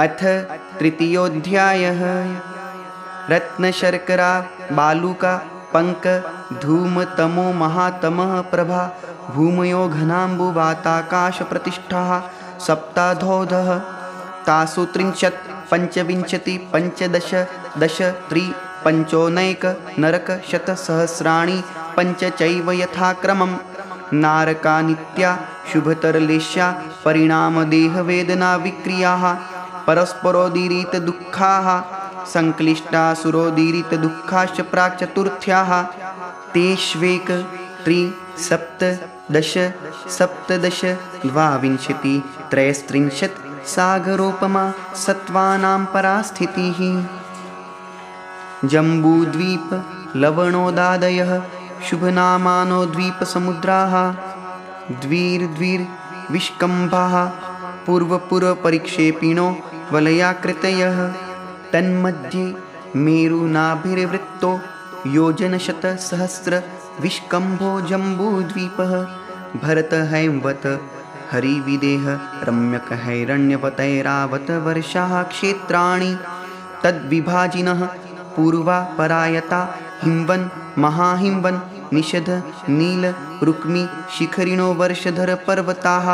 अथ तृतीयोऽध्यायः। रत्नशर्करा बालुका पंक धूम तमो महातमः प्रभा भूमयो घनाम्बुवाताकाशप्रतिष्ठाः सप्ताधौधः तासु त्रिंशत् पञ्चविंशति पञ्चदश दश त्रि पञ्चोनैक नरक शतसहस्राणि पञ्च चैव यथाक्रमं नारका नित्या शुभतरलेश्या परिणामदेहवेदना विक्रियाः परस्परोदीरितदुःखाः संक्लिष्टासुरोदीरितदुःखाश्च प्राक्चतुर्थ्याः तेष्वेक त्रि सप्तदश सप्तदश द्वाविंशति त्रयस्त्रिंशत् सागरोपमा सत्त्वानां परास्थितिः जम्बूद्वीप लवणोदादयः शुभनामानो द्वीपसमुद्राः द्विर्विष्कम्भाः पूर्वपूर्वपरिक्षेपिणो वलयाकृतयः तन्मध्ये मेरुनाभिर्वृत्तो योजनशतसहस्रविष्कम्भो जम्बूद्वीपः भरतहैवत हरिविदेह रम्यकहैरण्यवतैरावत वर्षाः क्षेत्राणि तद्विभाजिनः पूर्वा परायता हिंवन् महाहिंवन् निषध नील रुक्मि शिखरिणो वर्षधर पर्वताः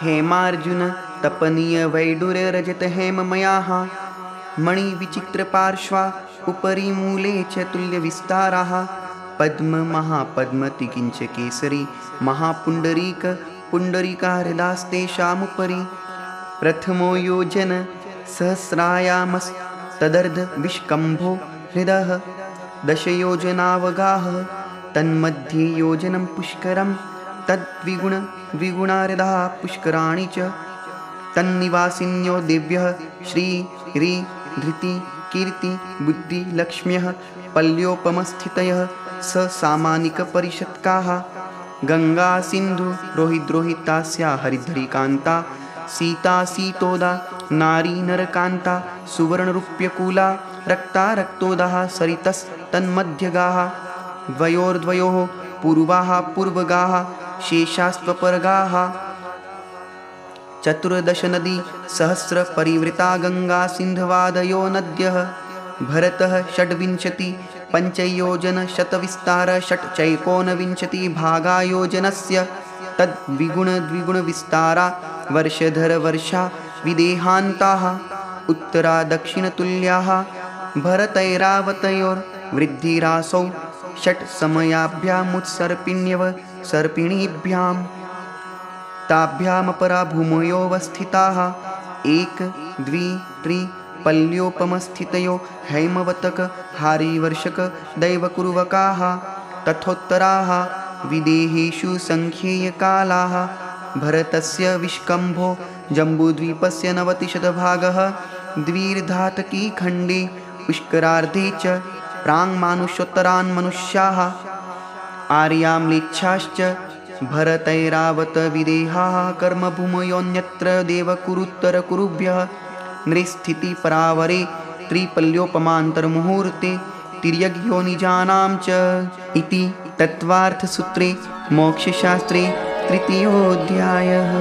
हेमार्जुन तपनीय वैडूर्य रजत हेममयाः मणिविचित्रपार्श्वा उपरि मूले च तुल्यविस्ताराः पद्म महापद्मतिकिञ्च केसरी महापुण्डरीक पुण्डरीकाहृदास्तेषामुपरि प्रथमो योजन सहस्रायामस्तदर्ध विष्कम्भो हृदः दशयोजनावगाः तन्मध्ये योजनं पुष्करं तद्विगुणार्धाः पुष्कराणि च तन्निवासिन्यो दिव्यः श्री ह्री धृति कीर्ति बुद्धि लक्ष्म्यः पल्योपमस्थितयः ससामानिकपरिषत्काः गंगा सिन्धु रोहिद्रोहितास्या हरिधरीकान्ता सीता सीतोदा नारी नरकान्ता सुवर्णरूप्यकूला रक्ता रक्तोदाः सरितस्तन्मध्यगाः द्वयोर्द्वयोः पूर्वाः पूर्वगाः शेषास्त्वपरगाः चतुर्दश नदी सहस्र परिवृता गंगा सिन्धवादयो नद्यः भरतः षड्विंशति पञ्चयोजन शतविस्तार षट् चैकोनविंशति भागायोजनस्य तद्विगुणद्विगुणविस्तारा वर्षधर वर्षा विदेहान्ताः उत्तरा दक्षिणतुल्याः भरतैरावतयोर्वृद्धिरासौ षट् समयाभ्यामुत्सर्पिण्यव सर्पिणीभ्याम् ताभ्यामपरा भूमयोऽवस्थिताः एक द्वि त्रि पल्योपमस्थितयो हैमवतक हारिवर्षक दैवकुर्वकाः तथोत्तराः विदेहेषु संख्येयकालाः भरतस्य विष्कम्भो जम्बूद्वीपस्य 90% द्विर्धातकी खण्डे पुष्करार्धे च प्राङ्मानुषोत्तरान् मनुष्याः आर्याम्लेच्छाश्च भरतैरावत विदेहाः कर्मभूमयोऽन्यत्र देवकुरुत्तरकुरुभ्यः नृस्थितिपरावरे त्रिपल्योपमान्तर्मुहूर्ते तिर्यग्योनिजानां च इति तत्त्वार्थसूत्रे मोक्षशास्त्रे तृतीयोऽध्यायः।